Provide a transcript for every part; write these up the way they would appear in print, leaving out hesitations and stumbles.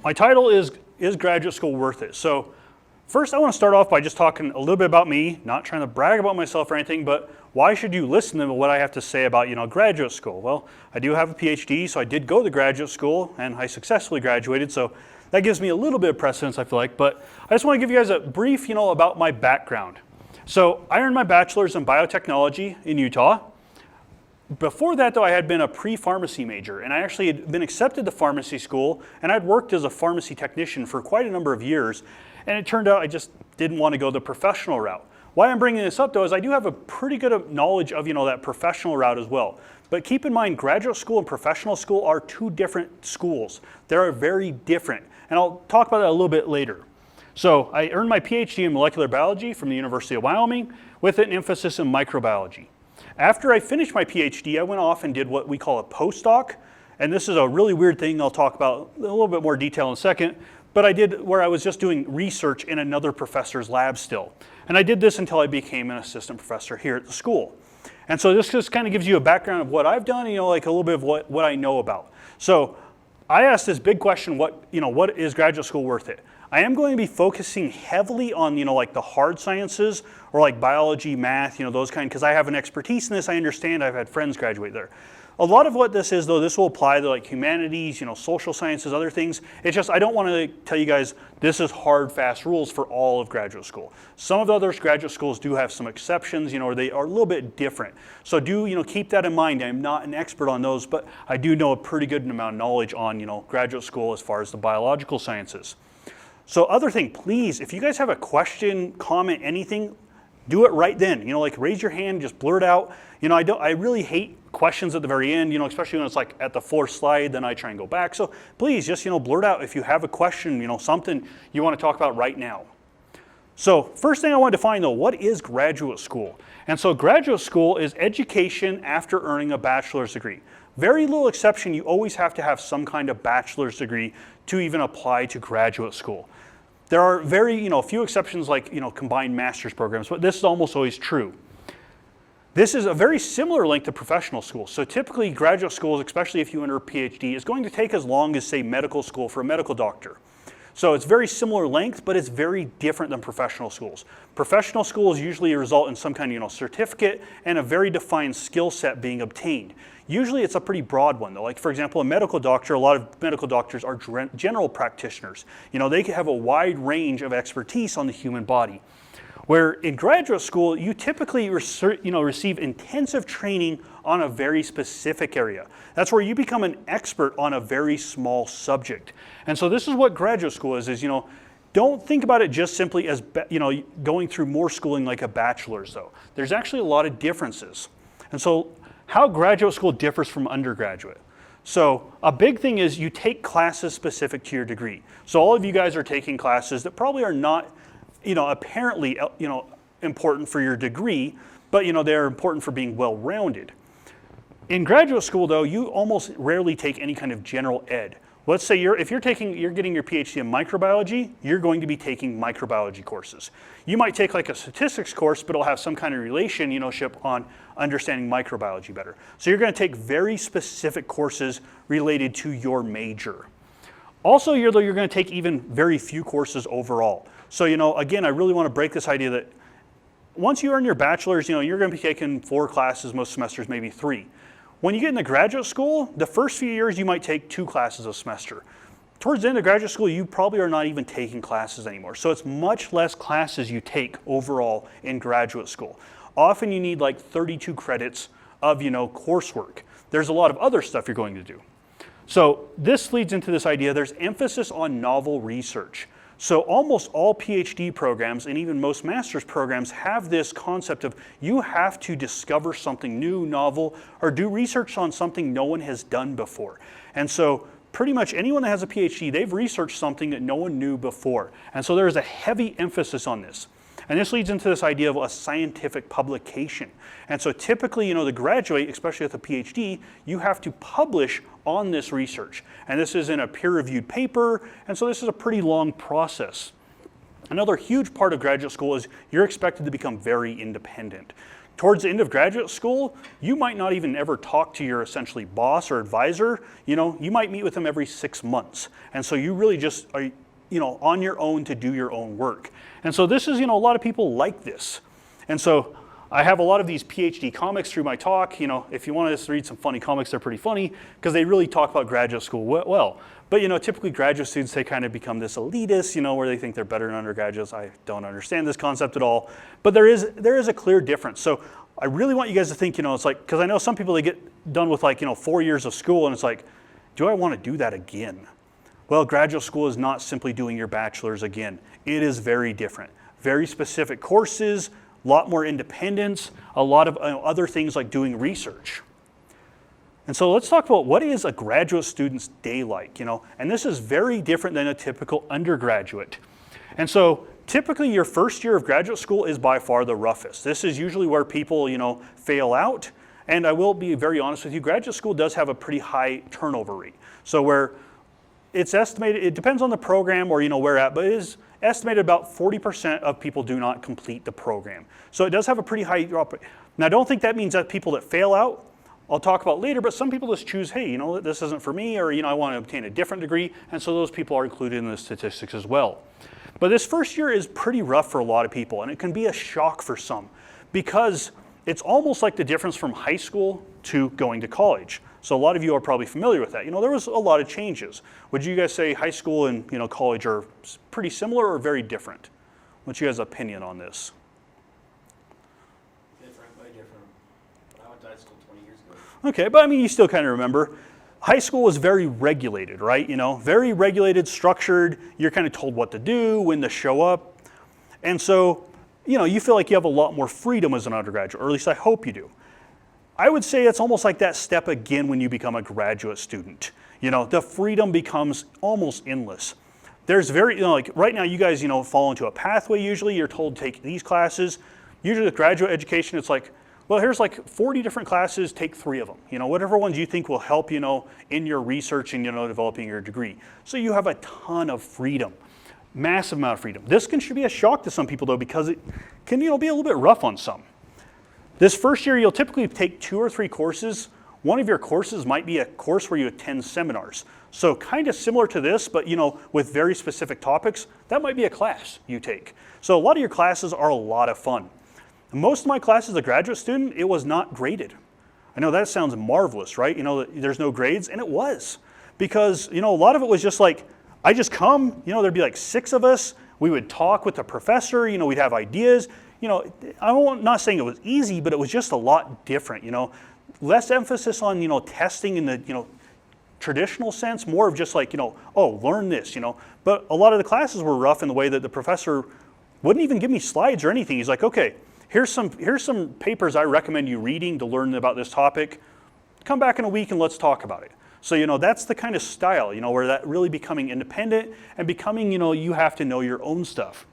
My title is Graduate School Worth It? So first I want to start off by just talking a little bit about me, not trying to brag about myself or anything, but why should you listen to what I have to say about, graduate school? Well, I do have a PhD, so I did go to graduate school and I successfully graduated, so that gives me a little bit of precedence, I feel like, but I just want to give you guys a brief, about my background. So I earned my bachelor's in biotechnology in Utah. Before that, though, I had been a pre-pharmacy major, and I actually had been accepted to pharmacy school, and I'd worked as a pharmacy technician for quite a number of years, and it turned out I just didn't want to go the professional route. Why I'm bringing this up, though, is I do have a pretty good knowledge of, that professional route as well. But keep in mind, graduate school and professional school are two different schools. They are very different, and I'll talk about that a little bit later. So I earned my PhD in molecular biology from the University of Wyoming with an emphasis in microbiology. After I finished my PhD, I went off and did what we call a postdoc, and this is a really weird thing I'll talk about in a little bit more detail in a second, but I did where I was just doing research in another professor's lab still. And I did this until I became an assistant professor here at the school. And so this just kind of gives you a background of what I've done, like a little bit of what I know about. So I asked this big question, what is graduate school worth it? I am going to be focusing heavily on, like the hard sciences or like biology, math, those kind, because I have an expertise in this. I understand, I've had friends graduate there. A lot of what this is, though, this will apply to like humanities, social sciences, other things. It's just, I don't want to tell you guys this is hard, fast rules for all of graduate school. Some of the other graduate schools do have some exceptions, or they are a little bit different. So do, keep that in mind. I'm not an expert on those, but I do know a pretty good amount of knowledge on, graduate school as far as the biological sciences. So other thing, please, if you guys have a question, comment, anything, do it right then. Like raise your hand, just blurt out. I really hate questions at the very end, especially when it's like at the fourth slide, then I try and go back. So please just, blurt out if you have a question, something you want to talk about right now. So first thing I want to define though, what is graduate school? And so graduate school is education after earning a bachelor's degree. Very little exception, you always have to have some kind of bachelor's degree to even apply to graduate school. There are very, few exceptions like, combined master's programs, but this is almost always true. This is a very similar length to professional school. So typically graduate schools, especially if you enter a PhD, is going to take as long as, say, medical school for a medical doctor. So it's very similar length, but it's very different than professional schools. Professional schools usually result in some kind of, certificate and a very defined skill set being obtained. Usually it's a pretty broad one though. Like for example, a medical doctor, a lot of medical doctors are general practitioners. They can have a wide range of expertise on the human body. Where in graduate school, you typically receive intensive training on a very specific area. That's where you become an expert on a very small subject. And so this is what graduate school is don't think about it just simply as, going through more schooling like a bachelor's though. There's actually a lot of differences. And so how graduate school differs from undergraduate. So a big thing is you take classes specific to your degree. So all of you guys are taking classes that probably are not apparently, important for your degree, but, they're important for being well-rounded. In graduate school, though, you almost rarely take any kind of general ed. Let's say if you're getting your PhD in microbiology, you're going to be taking microbiology courses. You might take like a statistics course, but it'll have some kind of relationship on understanding microbiology better. So you're going to take very specific courses related to your major. Also, you're going to take even very few courses overall. So, again, I really want to break this idea that once you earn your bachelor's, you're going to be taking 4 classes, most semesters, maybe 3. When you get into graduate school, the first few years you might take 2 classes a semester. Towards the end of graduate school, you probably are not even taking classes anymore. So it's much less classes you take overall in graduate school. Often you need like 32 credits of, coursework. There's a lot of other stuff you're going to do. So this leads into this idea, there's emphasis on novel research. So almost all PhD programs and even most master's programs have this concept of you have to discover something new, novel, or do research on something no one has done before. And so pretty much anyone that has a PhD, they've researched something that no one knew before. And so there's a heavy emphasis on this. And this leads into this idea of a scientific publication. And so typically, to graduate, especially with a PhD, you have to publish on this research. And this is in a peer-reviewed paper, and so this is a pretty long process. Another huge part of graduate school is you're expected to become very independent. towards the end of graduate school, you might not even ever talk to your essentially boss or advisor. You might meet with them every 6 months. And so you really just are, on your own to do your own work. And so this is, a lot of people like this. And so I have a lot of these PhD comics through my talk. If you want to read some funny comics, they're pretty funny because they really talk about graduate school well. But typically graduate students, they kind of become this elitist, where they think they're better than undergraduates. I don't understand this concept at all. But there is a clear difference. So I really want you guys to think, it's like, because I know some people, they get done with 4 years of school and it's like, do I want to do that again? Well, graduate school is not simply doing your bachelor's again. It is very different. Very specific courses, a lot more independence, a lot of other things like doing research. And so let's talk about what is a graduate student's day like, and this is very different than a typical undergraduate. And so typically your first year of graduate school is by far the roughest. This is usually where people, fail out. And I will be very honest with you, graduate school does have a pretty high turnover rate. So where it's estimated, it depends on the program or where at, but it is estimated about 40% of people do not complete the program. So it does have a pretty high drop rate. Now I don't think that means that people that fail out, I'll talk about later, but some people just choose, hey, this isn't for me, or I want to obtain a different degree, and so those people are included in the statistics as well. But this first year is pretty rough for a lot of people, and it can be a shock for some, because it's almost like the difference from high school to going to college. So a lot of you are probably familiar with that. There was a lot of changes. Would you guys say high school and college are pretty similar or very different? What's you guys' opinion on this? Way different. I went to high school 20 years ago. Okay, but you still kind of remember. High school was very regulated, right? Very regulated, structured. You're kind of told what to do, when to show up. And so, you feel like you have a lot more freedom as an undergraduate, or at least I hope you do. I would say it's almost like that step again when you become a graduate student. The freedom becomes almost endless. There's very, like right now you guys, fall into a pathway usually. You're told to take these classes. Usually with graduate education, it's like, well, here's like 40 different classes, take 3 of them. Whatever ones you think will help, in your research and, developing your degree. So you have a ton of freedom, massive amount of freedom. This should be a shock to some people though, because it can, be a little bit rough on some. This first year, you'll typically take 2 or 3 courses. One of your courses might be a course where you attend seminars. So kind of similar to this, but with very specific topics, that might be a class you take. So a lot of your classes are a lot of fun. Most of my classes as a graduate student, it was not graded. I know that sounds marvelous, right? There's no grades, and it was. Because, a lot of it was just like, I just come, there'd be like 6 of us, we would talk with the professor, we'd have ideas. I'm not saying it was easy, but it was just a lot different, less emphasis on, testing in the, traditional sense, more of just like, oh, learn this, But a lot of the classes were rough in the way that the professor wouldn't even give me slides or anything. He's like, okay, here's some papers I recommend you reading to learn about this topic. Come back in a week and let's talk about it. So, that's the kind of style, where that really becoming independent and becoming, you have to know your own stuff.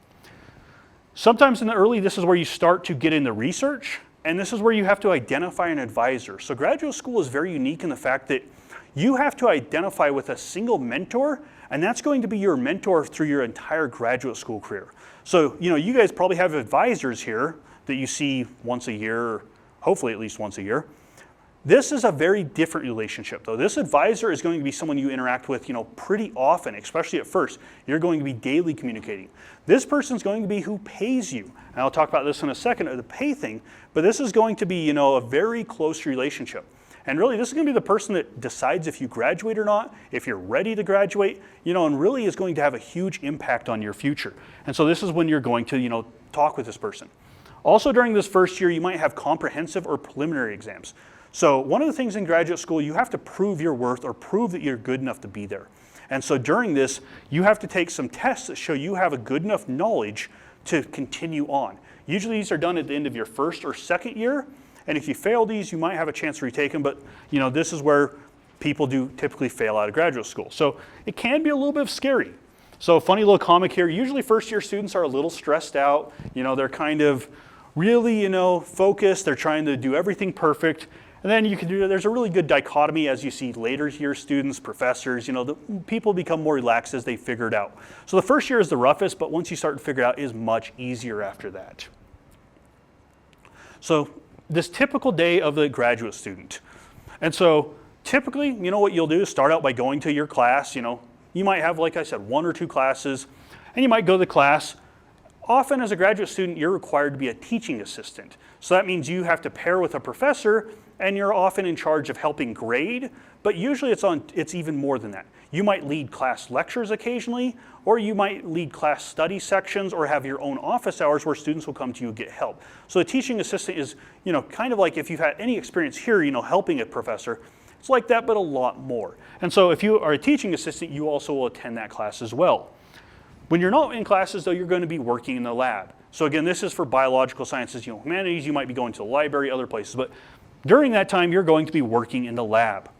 Sometimes in the early, this is where you start to get into research, and this is where you have to identify an advisor. So graduate school is very unique in the fact that you have to identify with a single mentor, and that's going to be your mentor through your entire graduate school career. So, you guys probably have advisors here that you see once a year, or hopefully at least once a year. This is a very different relationship though. This advisor is going to be someone you interact with, pretty often, especially at first. You're going to be daily communicating. This person's going to be who pays you. And I'll talk about this in a second, the pay thing, but this is going to be, a very close relationship. And really this is going to be the person that decides if you graduate or not, if you're ready to graduate, and really is going to have a huge impact on your future. And so this is when you're going to, talk with this person. Also during this first year, you might have comprehensive or preliminary exams. So one of the things in graduate school, you have to prove your worth or prove that you're good enough to be there. And so during this, you have to take some tests that show you have a good enough knowledge to continue on. Usually these are done at the end of your first or second year. And if you fail these, you might have a chance to retake them. But this is where people do typically fail out of graduate school. So it can be a little bit scary. So a funny little comic here. Usually first year students are a little stressed out. They're kind of really, focused. They're trying to do everything perfect. And then there's a really good dichotomy as you see later year students, professors, the people become more relaxed as they figure it out. So the first year is the roughest, but once you start to figure it out, it is much easier after that. So this typical day of the graduate student. And so typically, what you'll do is start out by going to your class. You might have, like I said, 1 or 2 classes, and you might go to the class. Often as a graduate student, you're required to be a teaching assistant. So that means you have to pair with a professor, and you're often in charge of helping grade, but usually it's even more than that. You might lead class lectures occasionally, or you might lead class study sections, or have your own office hours where students will come to you and get help. So the teaching assistant is, kind of like if you've had any experience here, helping a professor. It's like that, but a lot more. And so if you are a teaching assistant, you also will attend that class as well. When you're not in classes, though, you're going to be working in the lab. So again, this is for biological sciences, humanities. You might be going to the library, other places, but during that time, you're going to be working in the lab.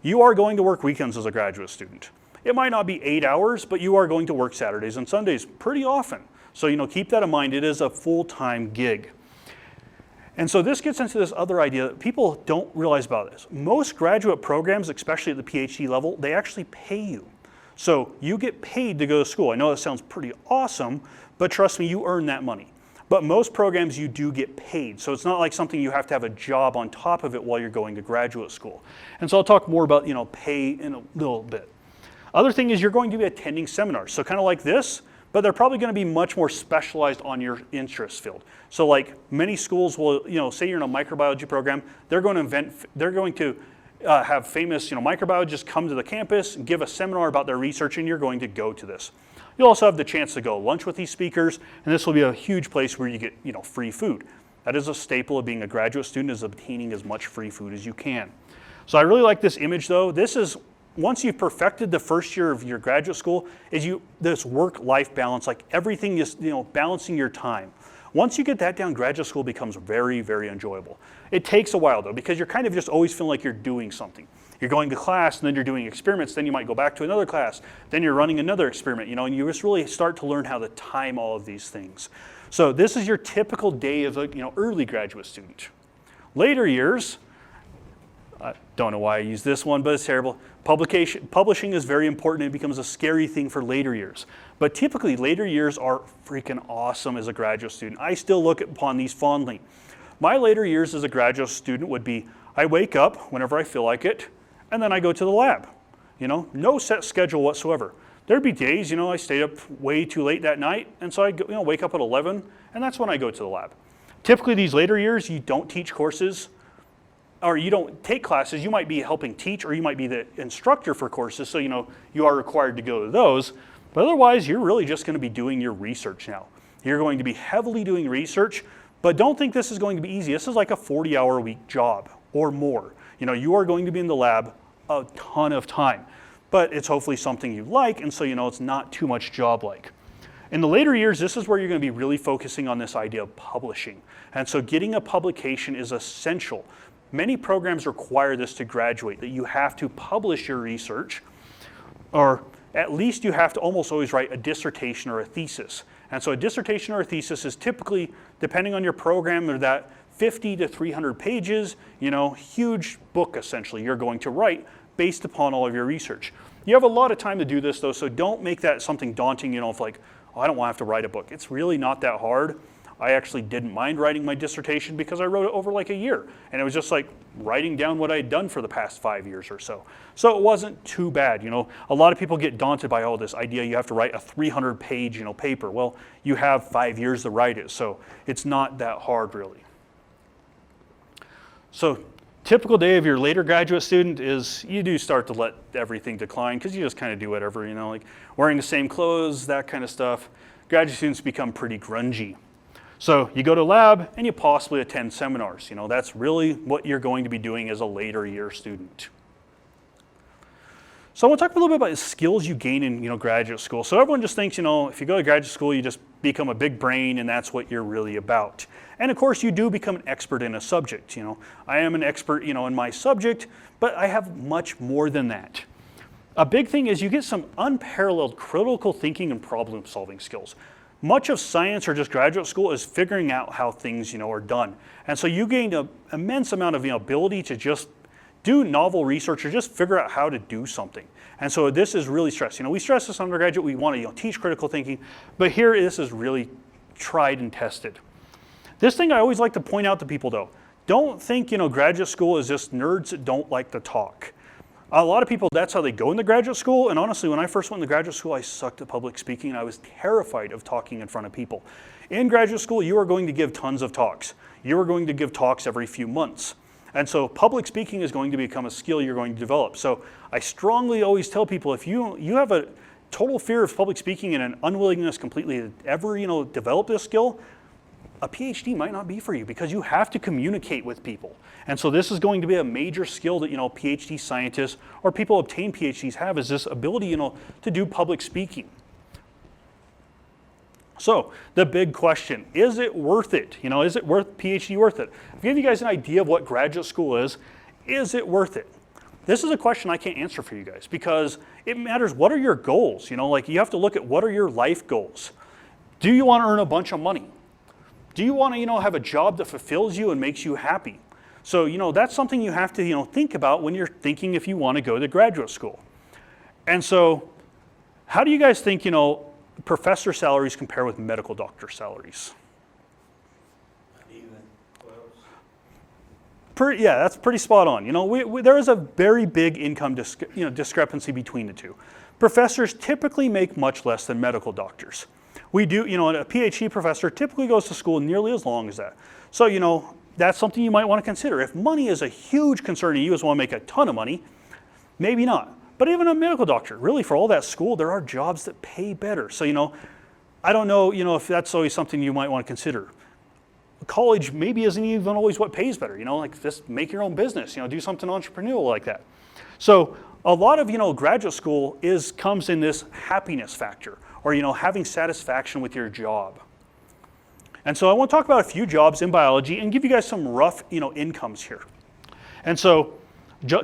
You are going to work weekends as a graduate student. It might not be 8 hours, but you are going to work Saturdays and Sundays pretty often. So keep that in mind. It is a full-time gig. And so this gets into this other idea that people don't realize about this. Most graduate programs, especially at the PhD level, they actually pay you. So you get paid to go to school. I know that sounds pretty awesome, but trust me, you earn that money. But most programs you do get paid. So it's not like something you have to have a job on top of it while you're going to graduate school. And so I'll talk more about pay in a little bit. Other thing is you're going to be attending seminars. So kind of like this, but they're probably going to be much more specialized on your interest field. So like many schools will, say you're in a microbiology program, they're going to have famous microbiologists come to the campus, give a seminar about their research, and you're going to go to this. You'll also have the chance to go lunch with these speakers, and this will be a huge place where you get free food. That is a staple of being a graduate student, is obtaining as much free food as you can. So I really like this image though. This is, once you've perfected the first year of your graduate school, this work-life balance, like everything is balancing your time. Once you get that down, graduate school becomes very, very enjoyable. It takes a while though, because you're kind of just always feeling like you're doing something. You're going to class, and then you're doing experiments, then you might go back to another class, then you're running another experiment, and you just really start to learn how to time all of these things. So this is your typical day of a early graduate student. Later years, I don't know why I use this one, but it's terrible. Publishing is very important. It becomes a scary thing for later years. But typically, later years are freaking awesome as a graduate student. I still look upon these fondly. My later years as a graduate student would be, I wake up whenever I feel like it, and then I go to the lab. No set schedule whatsoever. There'd be days, I stayed up way too late that night, and so I wake up at 11, and that's when I go to the lab. Typically, these later years, you don't teach courses, or you don't take classes. You might be helping teach, or you might be the instructor for courses, so you are required to go to those. But otherwise, you're really just going to be doing your research now. You're going to be heavily doing research, but don't think this is going to be easy. This is like a 40-hour-a-week job or more. You are going to be in the lab a ton of time, but it's hopefully something you like, and so it's not too much job-like. In the later years, this is where you're going to be really focusing on this idea of publishing. And so getting a publication is essential. Many programs require this to graduate, that you have to publish your research, or at least you have to almost always write a dissertation or a thesis. And so a dissertation or a thesis is typically, depending on your program, they're that 50 to 300 pages, huge book essentially you're going to write based upon all of your research. You have a lot of time to do this though, so don't make that something daunting, if like, oh, I don't want to have to write a book. It's really not that hard. I actually didn't mind writing my dissertation because I wrote it over like a year. And it was just like writing down what I had done for the past 5 years or so. So it wasn't too bad. A lot of people get daunted by this idea you have to write a 300-page paper. Well, you have 5 years to write it, so it's not that hard really. So typical day of your later graduate student is you do start to let everything decline because you just kind of do whatever, like wearing the same clothes, that kind of stuff. Graduate students become pretty grungy. So you go to lab and you possibly attend seminars. That's really what you're going to be doing as a later year student. So I want to talk a little bit about the skills you gain in graduate school. So everyone just thinks, if you go to graduate school, you just become a big brain and that's what you're really about. And of course, you do become an expert in a subject. I am an expert, in my subject, but I have much more than that. A big thing is you get some unparalleled critical thinking and problem solving skills. Much of science or just graduate school is figuring out how things, are done. And so you gain an immense amount of ability to just do novel research or just figure out how to do something. And so this is really stressed. We stress this undergraduate, we want to teach critical thinking, but here this is really tried and tested. This thing I always like to point out to people though, don't think, graduate school is just nerds that don't like to talk. A lot of people, that's how they go into graduate school. And honestly, when I first went into graduate school, I sucked at public speaking and I was terrified of talking in front of people. In graduate school, you are going to give tons of talks. You are going to give talks every few months. And so public speaking is going to become a skill you're going to develop. So I strongly always tell people, if you have a total fear of public speaking and an unwillingness completely to ever, develop this skill, a PhD might not be for you because you have to communicate with people. And so this is going to be a major skill that, PhD scientists or people who obtain PhDs have, is this ability, to do public speaking. So the big question, is it worth it? Is it worth PhD worth it? I've given you guys an idea of what graduate school is it worth it? This is a question I can't answer for you guys because it matters. What are your goals? You have to look at what are your life goals. Do you want to earn a bunch of money? Do you want to, have a job that fulfills you and makes you happy? So, that's something you have to, think about when you're thinking if you want to go to graduate school. And so, how do you guys think, professor salaries compare with medical doctor salaries? Yeah, that's pretty spot on. There is a very big income discrepancy between the two. Professors typically make much less than medical doctors. We do, a PhD professor typically goes to school nearly as long as that. So, that's something you might want to consider. If money is a huge concern and you just want to make a ton of money, maybe not. But even a medical doctor, really for all that school, there are jobs that pay better. So, I don't know, if that's always something you might want to consider. College maybe isn't even always what pays better, like just make your own business, do something entrepreneurial like that. So a lot of, graduate school comes in this happiness factor or, having satisfaction with your job. And so I want to talk about a few jobs in biology and give you guys some rough, incomes here. And so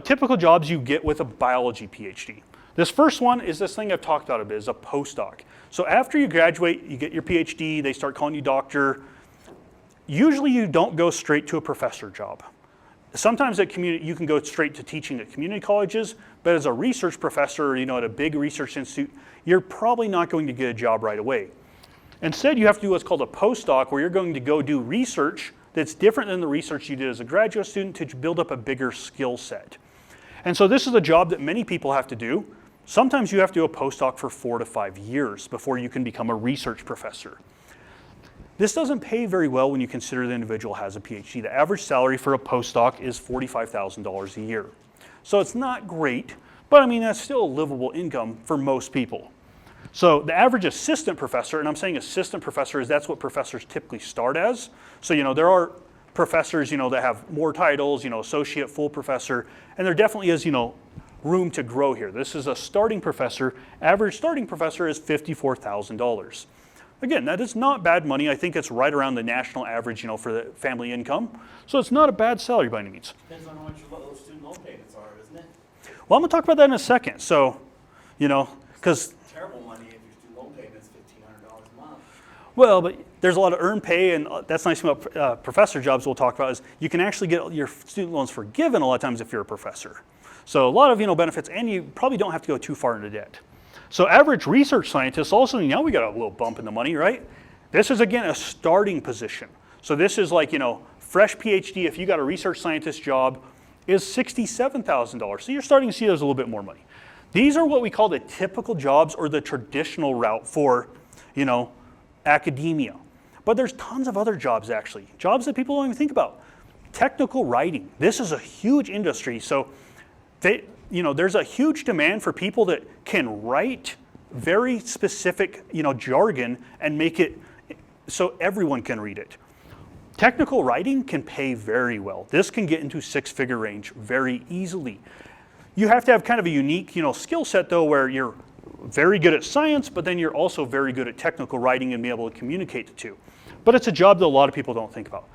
typical jobs you get with a biology PhD. This first one is this thing I've talked about a bit, is a postdoc. So after you graduate, you get your PhD, they start calling you doctor. Usually you don't go straight to a professor job. Sometimes you can go straight to teaching at community colleges, but as a research professor, at a big research institute, you're probably not going to get a job right away. Instead, you have to do what's called a postdoc, where you're going to go do research that's different than the research you did as a graduate student to build up a bigger skill set. And so this is a job that many people have to do. Sometimes you have to do a postdoc for 4 to 5 years before you can become a research professor. This doesn't pay very well when you consider the individual has a PhD. The average salary for a postdoc is $45,000 a year. So it's not great, but that's still a livable income for most people. So the average assistant professor, and I'm saying assistant professor is that's what professors typically start as. So, there are professors, that have more titles, associate, full professor, and there definitely is, room to grow here. This is a starting professor. Average starting professor is $54,000. Again, that is not bad money. I think it's right around the national average, for the family income. So it's not a bad salary by any means. Depends on how much those student loan payments are, isn't it? Well, I'm going to talk about that in a second. So, because terrible money if your student loan payment's $1,500 a month. Well, but there's a lot of earned pay, and that's nice about professor jobs we'll talk about is you can actually get your student loans forgiven a lot of times if you're a professor. So a lot of benefits, and you probably don't have to go too far into debt. So average research scientists also, now we got a little bump in the money, right? This is, again, a starting position. So this is like, fresh PhD, if you got a research scientist job, is $67,000. So you're starting to see there's a little bit more money. These are what we call the typical jobs or the traditional route for, academia. But there's tons of other jobs, actually. Jobs that people don't even think about. Technical writing. This is a huge industry. So there's a huge demand for people that can write very specific, jargon and make it so everyone can read it. Technical writing can pay very well. This can get into 6-figure range very easily. You have to have kind of a unique, skill set though, where you're very good at science, but then you're also very good at technical writing and be able to communicate the two. But it's a job that a lot of people don't think about.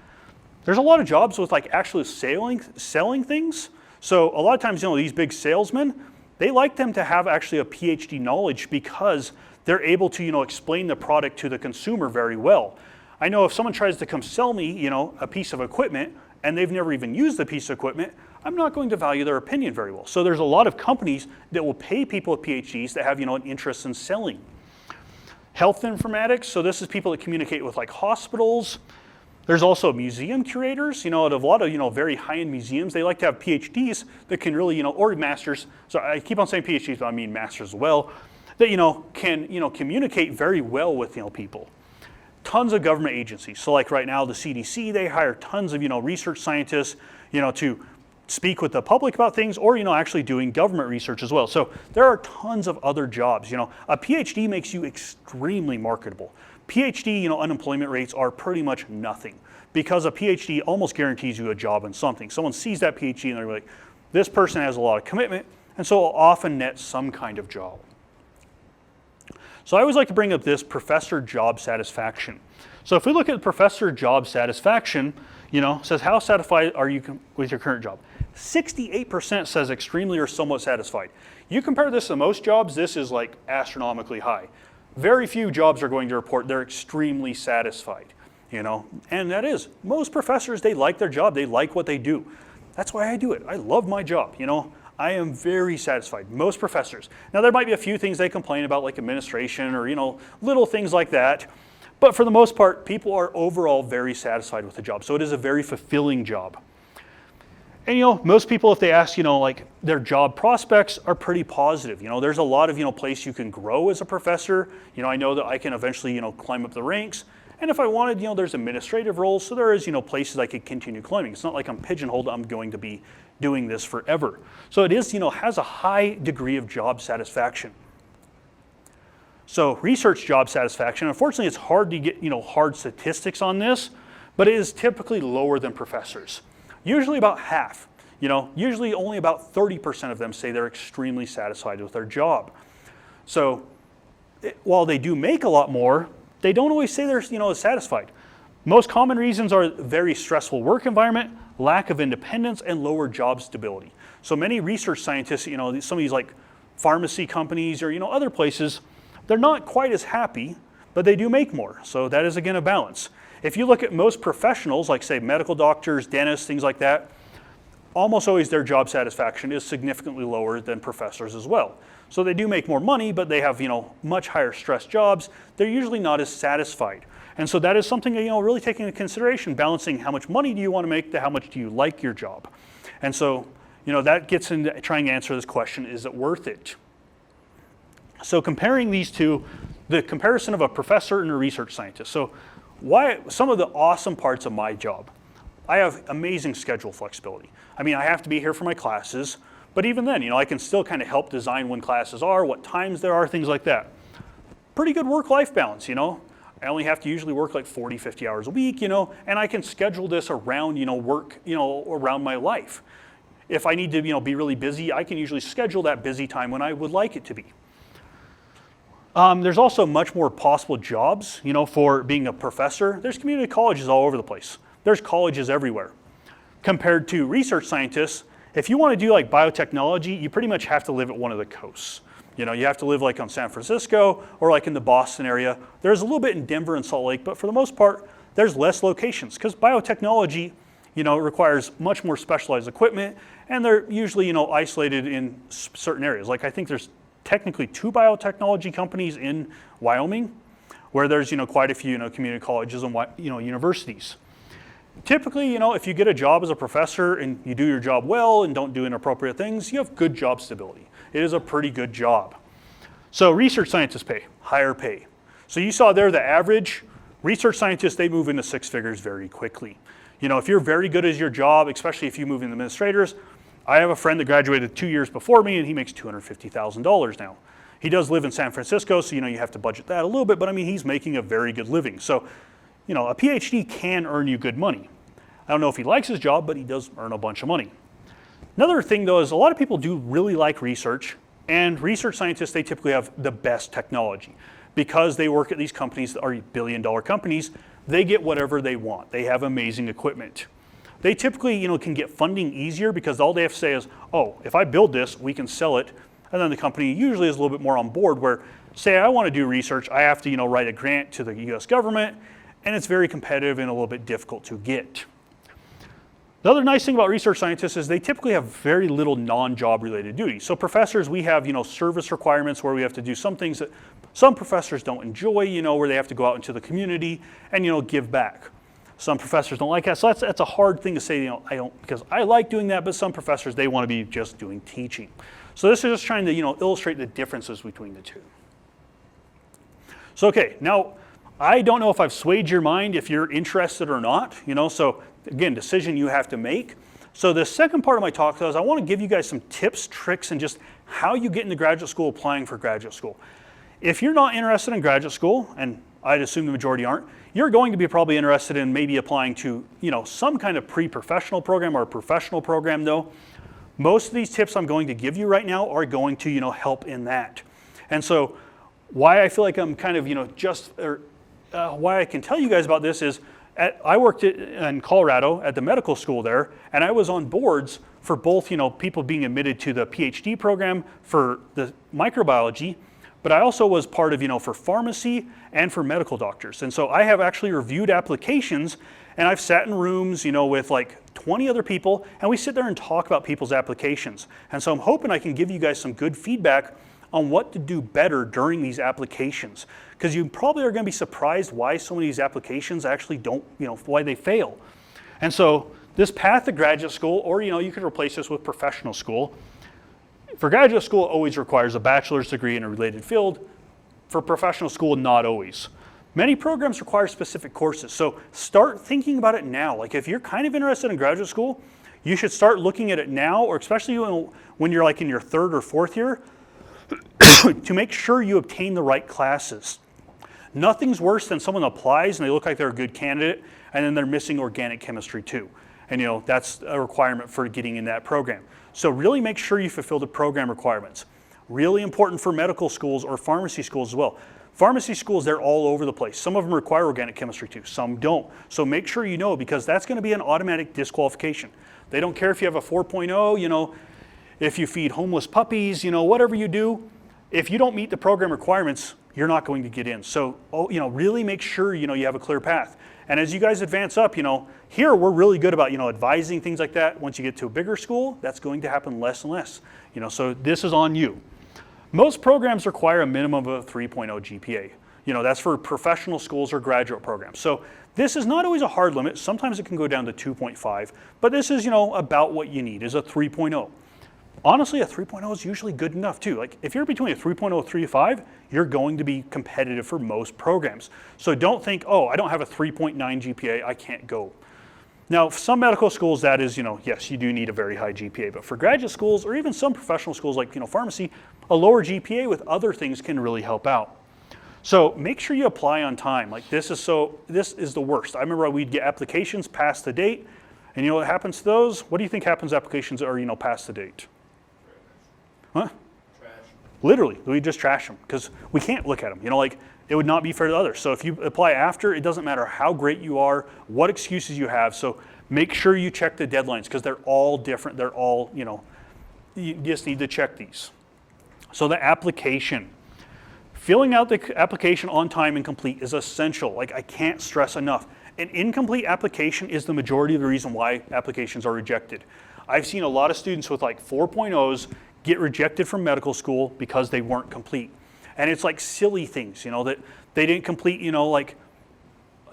There's a lot of jobs with actually selling things. So a lot of times, these big salesmen, they like them to have actually a PhD knowledge because they're able to, explain the product to the consumer very well. I know if someone tries to come sell me, a piece of equipment and they've never even used the piece of equipment, I'm not going to value their opinion very well. So there's a lot of companies that will pay people with PhDs that have, an interest in selling. Health informatics, so this is people that communicate with hospitals. There's also museum curators, at a lot of, very high-end museums, they like to have PhDs that can really, or masters. So I keep on saying PhDs, but I mean masters as well, that, can, communicate very well with, people. Tons of government agencies. So like right now, the CDC, they hire tons of, research scientists, to speak with the public about things, or, actually doing government research as well. So there are tons of other jobs. A PhD makes you extremely marketable. PhD, unemployment rates are pretty much nothing because a PhD almost guarantees you a job in something. Someone sees that PhD and they're like, this person has a lot of commitment, and so will often net some kind of job. So I always like to bring up this professor job satisfaction. So if we look at professor job satisfaction, says how satisfied are you with your current job? 68% says extremely or somewhat satisfied. You compare this to most jobs, this is like astronomically high. Very few jobs are going to report they're extremely satisfied, and that is, most professors, they like their job, they like what they do. That's why I do it. I love my job, I am very satisfied, most professors. Now there might be a few things they complain about like administration or, little things like that, but for the most part, people are overall very satisfied with the job. So it is a very fulfilling job. And most people, if they ask, like their job prospects are pretty positive. There's a lot of, place you can grow as a professor. I know that I can eventually, climb up the ranks. And if I wanted, there's administrative roles. So there is, places I could continue climbing. It's not like I'm pigeonholed, I'm going to be doing this forever. So it is, has a high degree of job satisfaction. So research job satisfaction, unfortunately, it's hard to get, hard statistics on this, but it is typically lower than professors. Usually about half, usually only about 30% of them say they're extremely satisfied with their job. So while they do make a lot more, they don't always say they're, satisfied. Most common reasons are very stressful work environment, lack of independence, and lower job stability. So many research scientists, some of these like pharmacy companies or, other places, they're not quite as happy, but they do make more. So that is, again, a balance. If you look at most professionals, like say medical doctors, dentists, things like that, almost always their job satisfaction is significantly lower than professors as well. So they do make more money, but they have, much higher stress jobs. They're usually not as satisfied. And so that is something, really taking into consideration, balancing how much money do you want to make to how much do you like your job. And so, that gets into trying to answer this question, is it worth it? So comparing these two, the comparison of a professor and a research scientist. So why some of the awesome parts of my job. I have amazing schedule flexibility. I mean, I have to be here for my classes, but even then, I can still kind of help design when classes are, what times there are, things like that. Pretty good work-life balance, I only have to usually work like 40, 50 hours a week, and I can schedule this around, work, around my life. If I need to, be really busy, I can usually schedule that busy time when I would like it to be. There's also much more possible jobs, for being a professor. There's community colleges all over the place. There's colleges everywhere. Compared to research scientists, if you want to do like biotechnology, you pretty much have to live at one of the coasts. You have to live like on San Francisco or like in the Boston area. There's a little bit in Denver and Salt Lake, but for the most part, there's less locations because biotechnology, requires much more specialized equipment, and they're usually, isolated in certain areas. Like I think there's technically 2 biotechnology companies in Wyoming, where there's quite a few community colleges and universities. Typically, if you get a job as a professor and you do your job well and don't do inappropriate things, you have good job stability. It is a pretty good job. So research scientists pay higher pay. So you saw there the average research scientists, they move into 6 figures very quickly. If you're very good at your job, especially if you move into administrators. I have a friend that graduated 2 years before me, and he makes $250,000 now. He does live in San Francisco, so you have to budget that a little bit, but I mean, he's making a very good living. So, a PhD can earn you good money. I don't know if he likes his job, but he does earn a bunch of money. Another thing, though, is a lot of people do really like research, and research scientists, they typically have the best technology. Because they work at these companies that are billion-dollar companies, they get whatever they want. They have amazing equipment. They typically, can get funding easier because all they have to say is, oh, if I build this, we can sell it. And then the company usually is a little bit more on board where, say I want to do research, I have to, write a grant to the US government, and it's very competitive and a little bit difficult to get. The other nice thing about research scientists is they typically have very little non-job related duties. So professors, we have, service requirements where we have to do some things that some professors don't enjoy, where they have to go out into the community and, give back. Some professors don't like that. So that's a hard thing to say, you know, I don't, because I like doing that, but some professors, they want to be just doing teaching. So this is just trying to, you know, illustrate the differences between the two. So okay, now I don't know if I've swayed your mind if you're interested or not, you know, so again, decision you have to make. So the second part of my talk though is I want to give you guys some tips, tricks, and just how you get into graduate school applying for graduate school. If you're not interested in graduate school, and I'd assume the majority aren't, you're going to be probably interested in maybe applying to, you know, some kind of pre-professional program or a professional program though. Most of these tips I'm going to give you right now are going to, you know, help in that. And so why I feel like I'm kind of, you know, why I can tell you guys about this is I worked in Colorado at the medical school there, and I was on boards for both, you know, people being admitted to the PhD program for the microbiology, but I also was part of, you know, for pharmacy and for medical doctors. And so I have actually reviewed applications, and I've sat in rooms, you know, with like 20 other people, and we sit there and talk about people's applications. And so I'm hoping I can give you guys some good feedback on what to do better during these applications. Because you probably are going to be surprised why so many of these applications actually don't, you know, why they fail. And so this path to graduate school, or, you know, you could replace this with professional school. For graduate school, it always requires a bachelor's degree in a related field. For professional school, not always. Many programs require specific courses, so start thinking about it now. Like if you're kind of interested in graduate school, you should start looking at it now, or especially when you're like in your third or fourth year, to make sure you obtain the right classes. Nothing's worse than someone applies and they look like they're a good candidate, and then they're missing organic chemistry too. And you know, that's a requirement for getting in that program. So really make sure you fulfill the program requirements. Really important for medical schools or pharmacy schools as well. Pharmacy schools, they're all over the place. Some of them require organic chemistry too, some don't. So make sure you know, because that's going to be an automatic disqualification. They don't care if you have a 4.0, you know, if you feed homeless puppies, you know, whatever you do, if you don't meet the program requirements, you're not going to get in. So, you know, really make sure, you know, you have a clear path. And as you guys advance up, you know, here we're really good about, you know, advising things like that. Once you get to a bigger school, that's going to happen less and less. You know, so this is on you. Most programs require a minimum of a 3.0 GPA. You know, that's for professional schools or graduate programs. So this is not always a hard limit. Sometimes it can go down to 2.5, but this is, you know, about what you need is a 3.0. Honestly, a 3.0 is usually good enough too. Like if you're between a 3.0 and 3.5, you're going to be competitive for most programs. So don't think, oh, I don't have a 3.9 GPA, I can't go. Now, for some medical schools, that is, you know, yes, you do need a very high GPA, but for graduate schools or even some professional schools like, you know, pharmacy, a lower GPA with other things can really help out. So make sure you apply on time. Like this is the worst. I remember we'd get applications past the date, and you know what happens to those? What do you think happens to applications that are, you know, past the date? Huh? Trash. Literally, we just trash them because we can't look at them. You know, like it would not be fair to others. So if you apply after, it doesn't matter how great you are, what excuses you have. So make sure you check the deadlines because they're all different. They're all, you know, you just need to check these. So the application. Filling out the application on time and complete is essential. Like I can't stress enough. An incomplete application is the majority of the reason why applications are rejected. I've seen a lot of students with like 4.0s get rejected from medical school because they weren't complete. And it's like silly things, you know, that they didn't complete, you know, like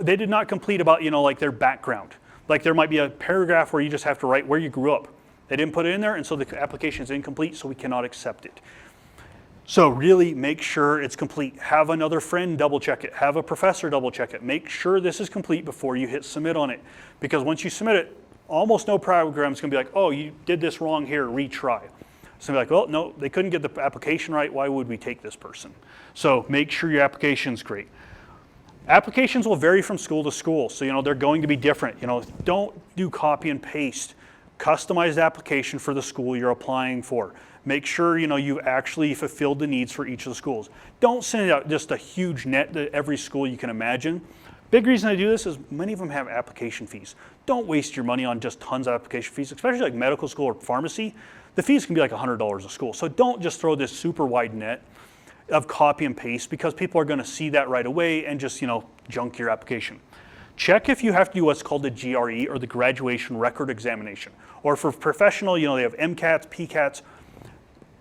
they did not complete about, you know, like their background. Like there might be a paragraph where you just have to write where you grew up. They didn't put it in there, and so the application is incomplete, so we cannot accept it. So really make sure it's complete. Have another friend double check it. Have a professor double check it. Make sure this is complete before you hit submit on it. Because once you submit it, almost no program is going to be like, oh, you did this wrong here, retry. So be like, well, no, they couldn't get the application right. Why would we take this person? So make sure your application's great. Applications will vary from school to school. So, you know, they're going to be different. You know, don't do copy and paste. Customize the application for the school you're applying for. Make sure, you know, you actually fulfilled the needs for each of the schools. Don't send out just a huge net to every school you can imagine. Big reason I do this is many of them have application fees. Don't waste your money on just tons of application fees, especially like medical school or pharmacy. The fees can be like $100 a school. So don't just throw this super wide net of copy and paste because people are going to see that right away and just, you know, junk your application. Check if you have to do what's called the GRE or the Graduation Record Examination. Or for professional, you know, they have MCATs, PCATs.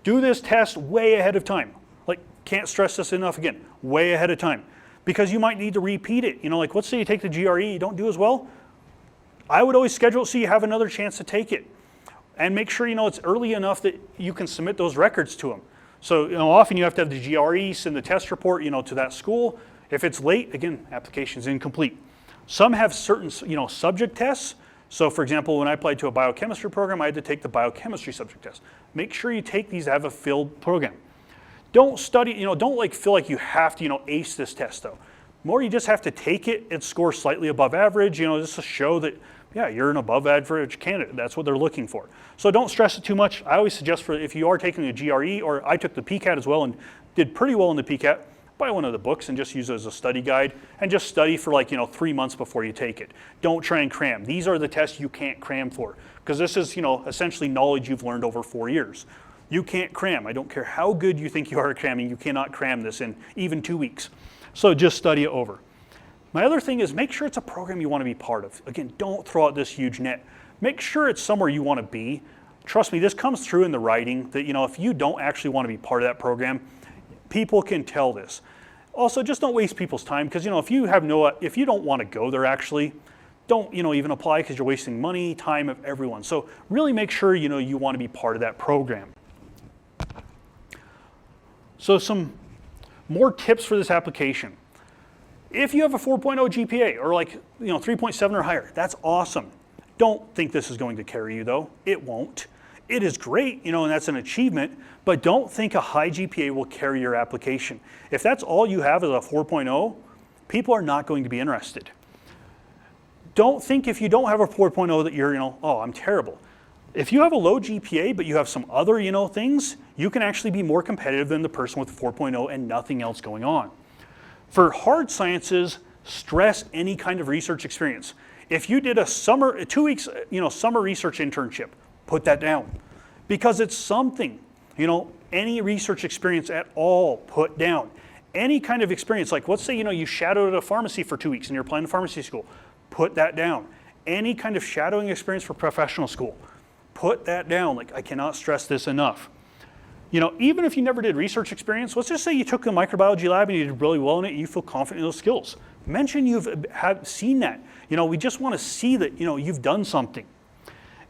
Do this test way ahead of time. Like, can't stress this enough again, way ahead of time. because you might need to repeat it. Like let's say you take the GRE, you don't do as well. I would always schedule it so you have another chance to take it. And make sure it's early enough that you can submit those records to them. So often you have to have the GRE, send the test report to that school. If it's late, again, application's incomplete. Some have certain subject tests. So for example, when I applied to a biochemistry program, I had to take the biochemistry subject test. Make sure you take these to have a filled program. Don't study, don't feel like you have to ace this test though. More you just have to take it and score slightly above average, just to show that, yeah, you're an above average candidate. That's what they're looking for. So don't stress it too much. I always suggest if you are taking a GRE, or I took the PCAT as well and did pretty well in the PCAT, buy one of the books and just use it as a study guide and just study for 3 months before you take it. Don't try and cram. These are the tests you can't cram for, because this is essentially knowledge you've learned over 4 years. You can't cram. I don't care how good you think you are at cramming, you cannot cram this in even 2 weeks. So just study it over. My other thing is make sure it's a program you want to be part of. Again, don't throw out this huge net. Make sure it's somewhere you want to be. Trust me, this comes through in the writing that if you don't actually want to be part of that program, people can tell this. Also, just don't waste people's time, because if you don't want to go there actually, don't even apply, because you're wasting money, time of everyone. So really make sure you want to be part of that program. So some more tips for this application. If you have a 4.0 GPA or 3.7 or higher, that's awesome. Don't think this is going to carry you though. It won't. It is great, and that's an achievement, but don't think a high GPA will carry your application. If that's all you have is a 4.0, people are not going to be interested. Don't think if you don't have a 4.0 that you're, oh, I'm terrible. If you have a low GPA, but you have some other, things, you can actually be more competitive than the person with 4.0 and nothing else going on. For hard sciences, stress any kind of research experience. If you did a 2 weeks, summer research internship, put that down, because it's something. Any research experience at all, put down. Any kind of experience, like let's say you shadowed at a pharmacy for 2 weeks and you're applying to pharmacy school, put that down. Any kind of shadowing experience for professional school, put that down. I cannot stress this enough. Even if you never did research experience, let's just say you took the microbiology lab and you did really well in it and you feel confident in those skills. Mention have seen that. We just want to see that you've done something.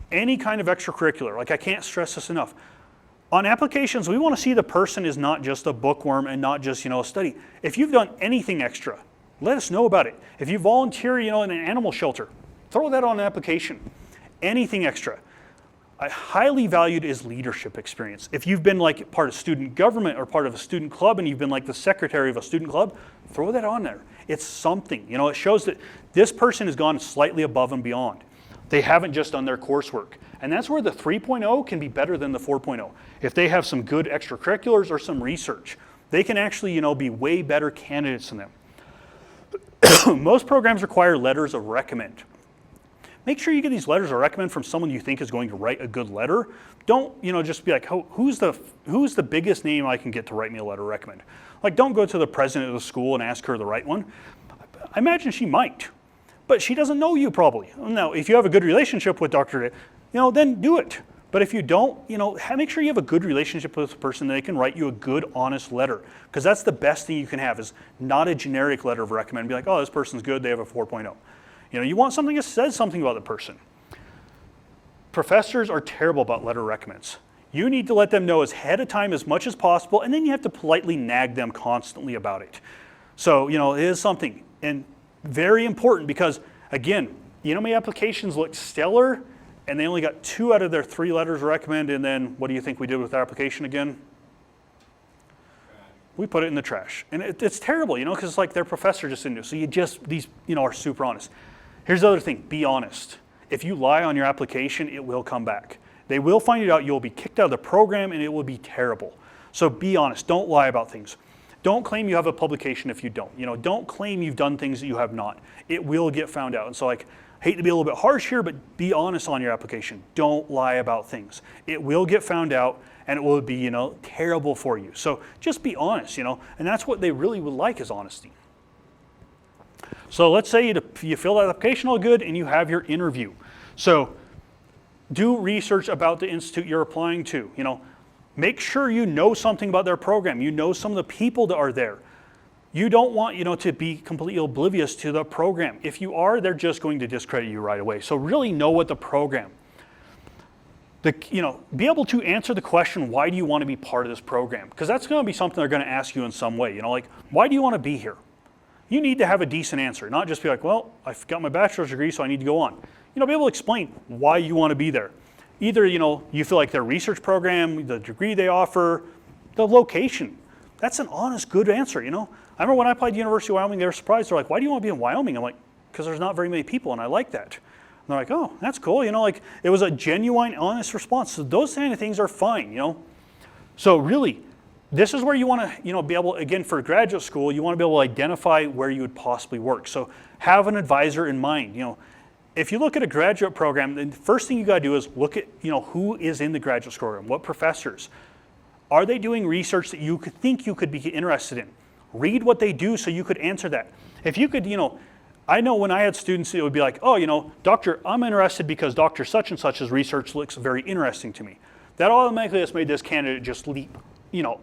Any kind of extracurricular, I can't stress this enough. On applications, we want to see the person is not just a bookworm and not just a study. If you've done anything extra, let us know about it. If you volunteer in an animal shelter, throw that on an application. Anything extra. Highly valued is leadership experience. If you've been part of student government or part of a student club and you've been the secretary of a student club, throw that on there. It's something. It shows that this person has gone slightly above and beyond. They haven't just done their coursework. And that's where the 3.0 can be better than the 4.0. If they have some good extracurriculars or some research, they can actually be way better candidates than them. Most programs require letters of recommend. Make sure you get these letters of recommend from someone you think is going to write a good letter. Don't just be like, who's the biggest name I can get to write me a letter of recommend? Don't go to the president of the school and ask her to write one. I imagine she might, but she doesn't know you probably. Now, if you have a good relationship with Dr. Then do it. But if you don't, make sure you have a good relationship with the person that they can write you a good, honest letter, because that's the best thing you can have, is not a generic letter of recommend. Be like, oh, this person's good, they have a 4.0. You want something that says something about the person. Professors are terrible about letter recommends. You need to let them know ahead of time as much as possible, and then you have to politely nag them constantly about it. So, it is something, and very important, because again, my applications look stellar, and they only got 2 out of their 3 letters of recommend, and then what do you think we did with our application again? We put it in the trash. And it's terrible, because it's their professor just didn't do it. So these are super honest. Here's the other thing, be honest. If you lie on your application, it will come back. They will find it out, you'll be kicked out of the program, and it will be terrible. So be honest, don't lie about things. Don't claim you have a publication if you don't. Don't claim you've done things that you have not. It will get found out. And so hate to be a little bit harsh here, but be honest on your application. Don't lie about things. It will get found out, and it will be, terrible for you. So just be honest, and that's what they really would like, is honesty. So let's say you fill that application all good and you have your interview. So do research about the institute you're applying to. Make sure you know something about their program. You know some of the people that are there. You don't want, to be completely oblivious to the program. If you are, they're just going to discredit you right away. So really know what the program. Be able to answer the question, why do you want to be part of this program? Because that's going to be something they're going to ask you in some way. Like, why do you want to be here? You need to have a decent answer, not just be like, well, I've got my bachelor's degree, so I need to go on. Be able to explain why you want to be there. Either, you feel like their research program, the degree they offer, the location. That's an honest, good answer, I remember when I applied to University of Wyoming, they were surprised. They're like, why do you want to be in Wyoming? I'm like, because there's not very many people, and I like that. And they're like, oh, that's cool. It was a genuine, honest response. So those kind of things are fine, So really, this is where you want to, be able, again, for graduate school, you want to be able to identify where you would possibly work. So have an advisor in mind. If you look at a graduate program, the first thing you got to do is look at, who is in the graduate school program, what professors. Are they doing research that you could think you could be interested in? Read what they do so you could answer that. If you could, I know when I had students, it would be like, oh, doctor, I'm interested because Dr. Such and Such's research looks very interesting to me. That automatically has made this candidate just leap,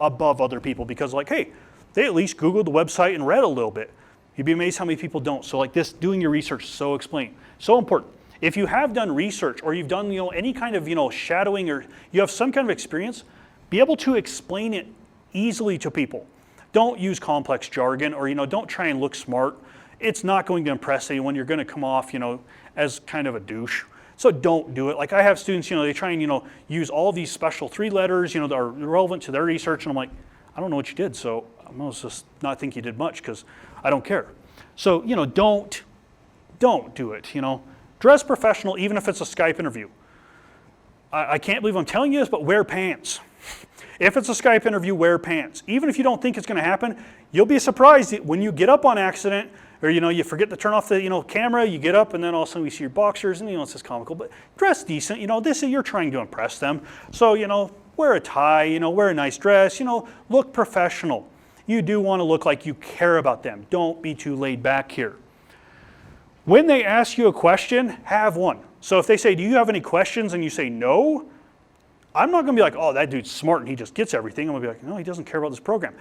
above other people because like, hey, they at least Googled the website and read a little bit. You'd be amazed how many people don't. So like this, doing your research, so important. If you have done research or you've done, any kind of, shadowing or you have some kind of experience, be able to explain it easily to people. Don't use complex jargon or, don't try and look smart. It's not going to impress anyone. You're going to come off, as kind of a douche. So don't do it. Like I have students, they try and, use all these special 3 letters, that are relevant to their research. And I'm like, I don't know what you did. So I'm going to just not think you did much because I don't care. So, don't do it, Dress professional even if it's a Skype interview. I can't believe I'm telling you this, but wear pants. If it's a Skype interview, wear pants. Even if you don't think it's going to happen, you'll be surprised when you get up on accident or, you forget to turn off the, camera, you get up and then all of a sudden we see your boxers and, it's just comical. But dress decent, you're trying to impress them. So, wear a tie, wear a nice dress, look professional. You do want to look like you care about them. Don't be too laid back here. When they ask you a question, have one. So if they say, do you have any questions? And you say no, I'm not going to be like, oh, that dude's smart and he just gets everything. I'm going to be like, no, he doesn't care about this program.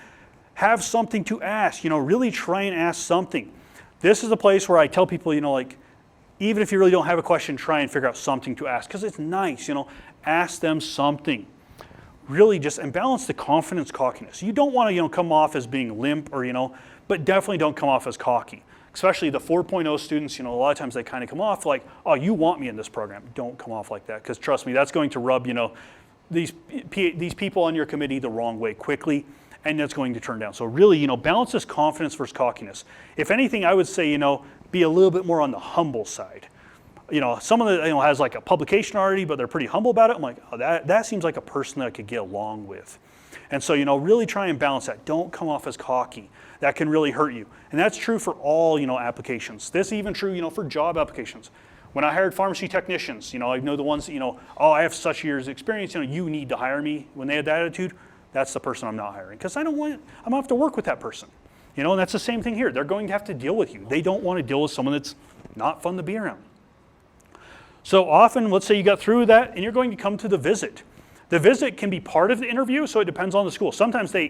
Have something to ask, really try and ask something. This is the place where I tell people, even if you really don't have a question, try and figure out something to ask because it's nice, ask them something. Really just, and balance the confidence, cockiness. You don't want to, come off as being limp or, but definitely don't come off as cocky. Especially the 4.0 students, a lot of times they kind of come off like, oh, you want me in this program. Don't come off like that because trust me, that's going to rub, these people on your committee the wrong way quickly and that's going to turn down. So really, balance this confidence versus cockiness. If anything, I would say, be a little bit more on the humble side. Someone that has like a publication already, but they're pretty humble about it. I'm like, oh, that seems like a person that I could get along with. And so, really try and balance that. Don't come off as cocky. That can really hurt you. And that's true for all, applications. This is even true, for job applications. When I hired pharmacy technicians, I know the ones that, oh, I have such years of experience, you need to hire me. When they had that attitude, that's the person I'm not hiring. Because I'm going to have to work with that person. And that's the same thing here. They're going to have to deal with you. They don't want to deal with someone that's not fun to be around. So often, let's say you got through that and you're going to come to the visit. The visit can be part of the interview, so it depends on the school. Sometimes they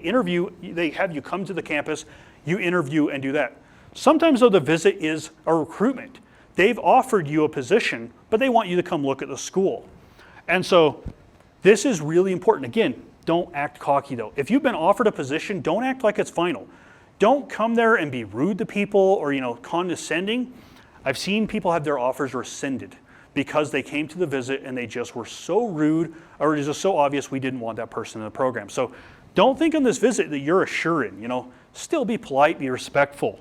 have you come to the campus, you interview and do that. Sometimes though the visit is a recruitment. They've offered you a position, but they want you to come look at the school. And so this is really important. Again, don't act cocky though. If you've been offered a position, don't act like it's final. Don't come there and be rude to people or condescending. I've seen people have their offers rescinded because they came to the visit and they just were so rude or it was just so obvious we didn't want that person in the program. So don't think on this visit that you're assuring, still be polite, be respectful.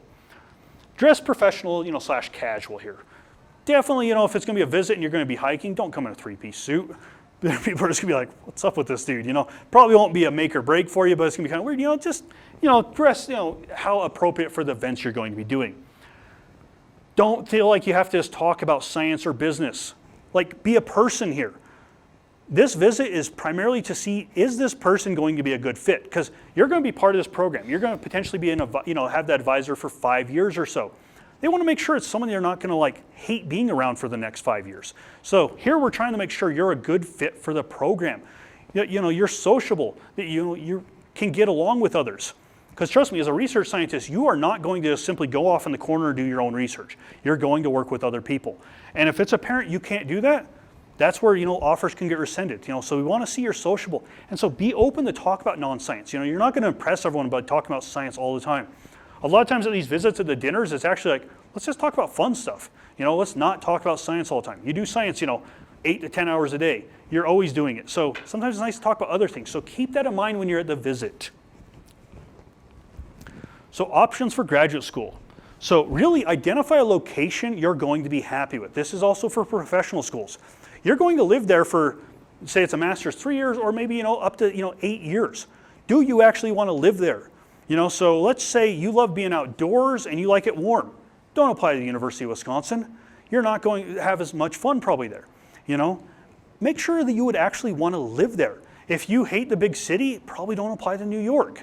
Dress professional, / casual here. Definitely, if it's going to be a visit and you're going to be hiking, don't come in a 3-piece suit. People are just going to be like, what's up with this dude? Probably won't be a make or break for you, but it's going to be kind of weird. Just, dress, how appropriate for the events you're going to be doing. Don't feel like you have to just talk about science or business. Like, be a person here. This visit is primarily to see, is this person going to be a good fit? Because you're going to be part of this program. You're going to potentially be have that advisor for 5 years or so. They want to make sure it's someone you're not going to hate being around for the next 5 years. So here we're trying to make sure you're a good fit for the program. You're sociable, that you can get along with others. Because trust me, as a research scientist, you are not going to simply go off in the corner and do your own research. You're going to work with other people. And if it's apparent you can't do that, that's where, offers can get rescinded. So we want to see you're sociable. And so be open to talk about non-science. You're not going to impress everyone by talking about science all the time. A lot of times at these visits at the dinners, it's actually like, let's just talk about fun stuff. Let's not talk about science all the time. You do science, 8 to 10 hours a day. You're always doing it. So sometimes it's nice to talk about other things. So keep that in mind when you're at the visit. So options for graduate school. So really identify a location you're going to be happy with. This is also for professional schools. You're going to live there for, say it's a master's 3 years or maybe, up to, 8 years. Do you actually want to live there? So let's say you love being outdoors and you like it warm. Don't apply to the University of Wisconsin. You're not going to have as much fun probably there. Make sure that you would actually want to live there. If you hate the big city, probably don't apply to New York.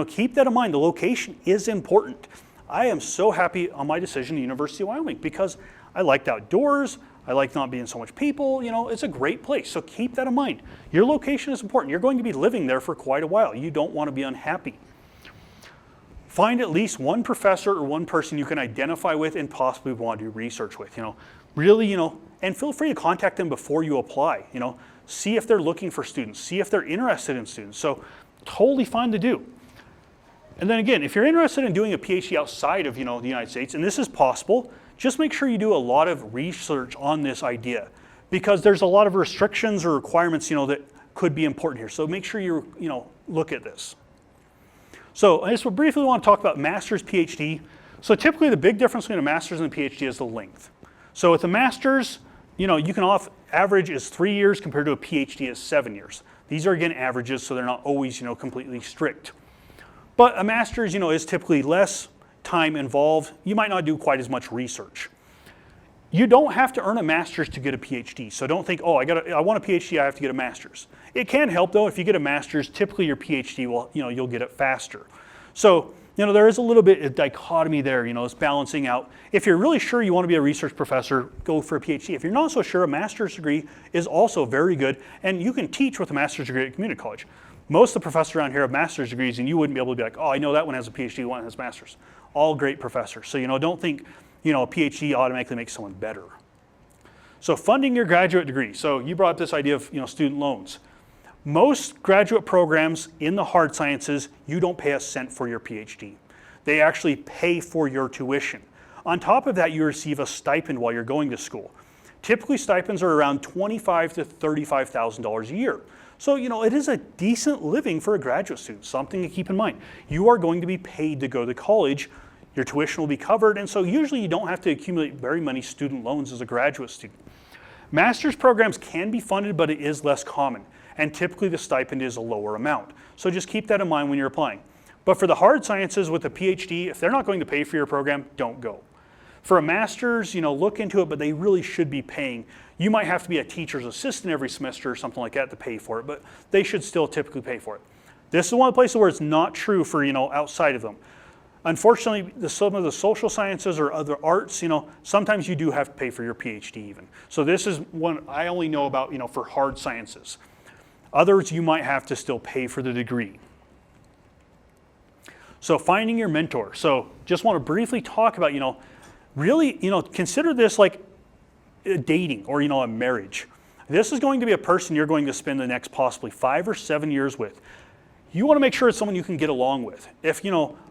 Keep that in mind. The location is important. I am so happy on my decision to University of Wyoming because I liked outdoors. I like not being so much people. It's a great place. So keep that in mind. Your location is important. You're going to be living there for quite a while. You don't want to be unhappy. Find at least one professor or one person you can identify with and possibly want to do research with. Really, and feel free to contact them before you apply. See if they're looking for students. See if they're interested in students. So totally fine to do. And then again, if you're interested in doing a PhD outside of the United States, and this is possible, just make sure you do a lot of research on this idea because there's a lot of restrictions or requirements that could be important here. So make sure you look at this. So I just briefly want to talk about master's, PhD. So typically the big difference between a master's and a PhD is the length. So with a master's, you can average is 3 years compared to a PhD is 7 years. These are again averages, so they're not always completely strict. But a master's is typically less time involved. You might not do quite as much research. You don't have to earn a master's to get a PhD. So don't think, oh, I want a PhD, I have to get a master's. It can help though. If you get a master's, typically your PhD will, you'll get it faster. So, there is a little bit of dichotomy there, it's balancing out. If you're really sure you want to be a research professor, go for a PhD. If you're not so sure, a master's degree is also very good, and you can teach with a master's degree at community college. Most of the professors around here have master's degrees, and you wouldn't be able to be like, oh, I know that one has a PhD, one has a master's. All great professors. So, don't think, a PhD automatically makes someone better. So funding your graduate degree. So you brought up this idea of, student loans. Most graduate programs in the hard sciences, you don't pay a cent for your PhD. They actually pay for your tuition. On top of that, you receive a stipend while you're going to school. Typically, stipends are around $25,000 to $35,000 a year. So, it is a decent living for a graduate student, something to keep in mind. You are going to be paid to go to college. Your tuition will be covered, and so usually you don't have to accumulate very many student loans as a graduate student. Master's programs can be funded, but it is less common, and typically the stipend is a lower amount. So just keep that in mind when you're applying. But for the hard sciences with a PhD, if they're not going to pay for your program, don't go. For a master's, look into it, but they really should be paying. You might have to be a teacher's assistant every semester or something like that to pay for it, but they should still typically pay for it. This is one of the places where it's not true for, outside of them. Unfortunately, some of the social sciences or other arts, sometimes you do have to pay for your PhD even. So this is one I only know about, for hard sciences. Others, you might have to still pay for the degree. So finding your mentor. So just want to briefly talk about, really, consider this like dating or, a marriage. This is going to be a person you're going to spend the next possibly 5 or 7 years with. You want to make sure it's someone you can get along with. If,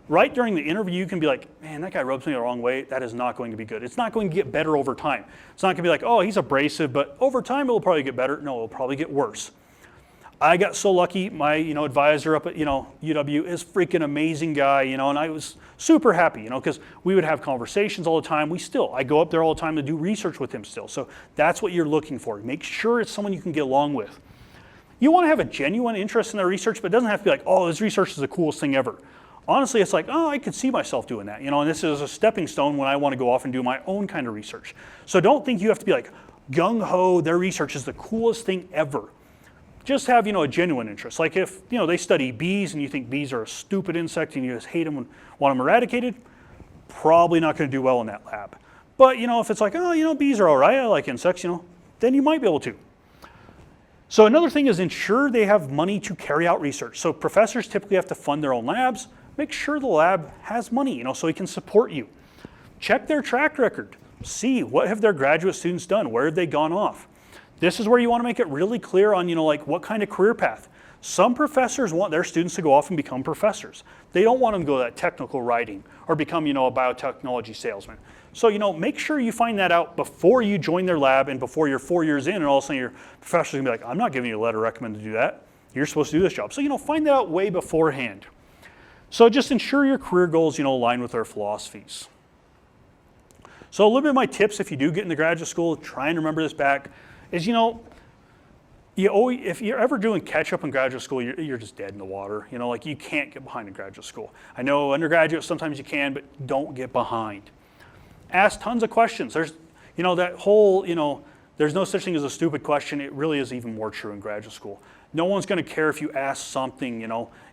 right during the interview, you can be like, man, that guy rubs me the wrong way. That is not going to be good. It's not going to get better over time. It's not going to be like, oh, he's abrasive, but over time it will probably get better. No, it will probably get worse. I got so lucky. My, advisor up at, UW is freaking amazing guy, and I was super happy, because we would have conversations all the time. I go up there all the time to do research with him still. So that's what you're looking for. Make sure it's someone you can get along with. You want to have a genuine interest in their research, but it doesn't have to be like, oh, his research is the coolest thing ever. Honestly, it's like, oh, I could see myself doing that, and this is a stepping stone when I want to go off and do my own kind of research. So don't think you have to be like, gung-ho, their research is the coolest thing ever. Just have, a genuine interest. Like if, they study bees and you think bees are a stupid insect and you just hate them and want them eradicated, probably not going to do well in that lab. But, if it's like, oh, bees are all right, I like insects, then you might be able to. So another thing is ensure they have money to carry out research. So professors typically have to fund their own labs. make sure the lab has money, so he can support you. Check their track record. See what have their graduate students done, where have they gone off. This is where you want to make it really clear on, like what kind of career path. Some professors want their students to go off and become professors. They don't want them to go that technical writing or become, a biotechnology salesman. So, make sure you find that out before you join their lab and before you're 4 years in, and all of a sudden your professor's gonna be like, I'm not giving you a letter recommend to do that. You're supposed to do this job. So, find that out way beforehand. So just ensure your career goals, align with our philosophies. So a little bit of my tips if you do get into graduate school, try and remember this back, is, if you're ever doing catch up in graduate school, you're just dead in the water. Like you can't get behind in graduate school. I know undergraduate, sometimes you can, but don't get behind. Ask tons of questions. There's, that whole, there's no such thing as a stupid question. It really is even more true in graduate school. No one's going to care if you ask something,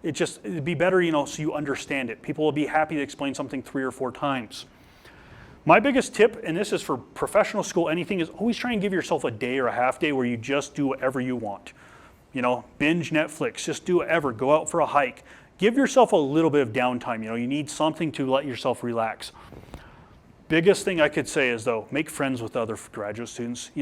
it'd be better, so you understand it. People will be happy to explain something 3 or 4 times. My biggest tip, and this is for professional school, anything, is always try and give yourself a day or a half day where you just do whatever you want. Binge Netflix, just do whatever, go out for a hike. Give yourself a little bit of downtime, you need something to let yourself relax. Biggest thing I could say is, though, make friends with other graduate students,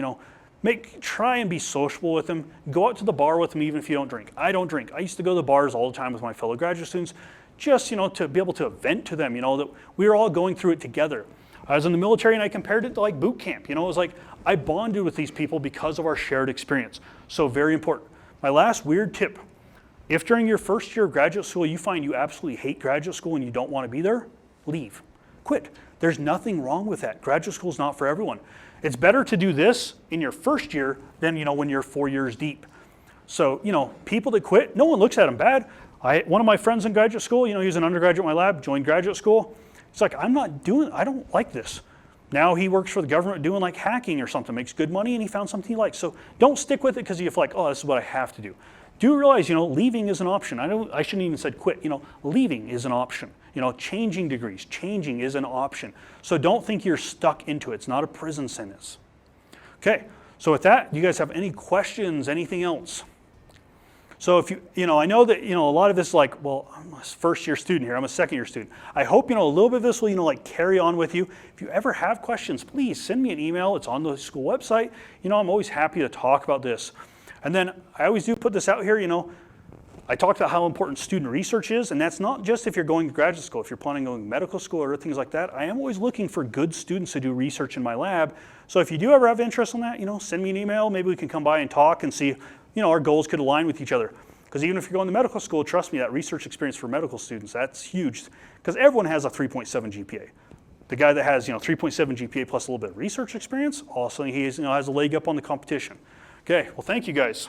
try and be sociable with them. Go out to the bar with them even if you don't drink. I don't drink. I used to go to the bars all the time with my fellow graduate students, just, to be able to vent to them, that we were all going through it together. I was in the military and I compared it to like boot camp. It was like I bonded with these people because of our shared experience. So very important. My last weird tip, if during your first year of graduate school you find you absolutely hate graduate school and you don't want to be there, leave. Quit. There's nothing wrong with that. Graduate school is not for everyone. It's better to do this in your first year than when you're 4 years deep. So, people that quit, no one looks at them bad. One of my friends in graduate school, he was an undergraduate in my lab, joined graduate school. It's like, I don't like this. Now he works for the government doing like hacking or something, makes good money, and he found something he likes. So don't stick with it because you feel like, oh, this is what I have to do. Do realize, leaving is an option. I shouldn't even said quit. Leaving is an option. Changing degrees, changing is an option. So don't think you're stuck into it. It's not a prison sentence. Okay, so with that, do you guys have any questions, anything else? So if I know that, a lot of this is like, well, I'm a first year student here, I'm a second year student. I hope, a little bit of this will, like carry on with you. If you ever have questions, please send me an email. It's on the school website. I'm always happy to talk about this. And then I always do put this out here, I talked about how important student research is, and that's not just if you're going to graduate school. If you're planning on going to medical school or things like that, I am always looking for good students to do research in my lab. So if you do ever have interest in that, send me an email. Maybe we can come by and talk and see, our goals could align with each other. Because even if you're going to medical school, trust me, that research experience for medical students, that's huge. Because everyone has a 3.7 GPA. The guy that has, 3.7 GPA plus a little bit of research experience, also he has a leg up on the competition. Okay, well, thank you guys.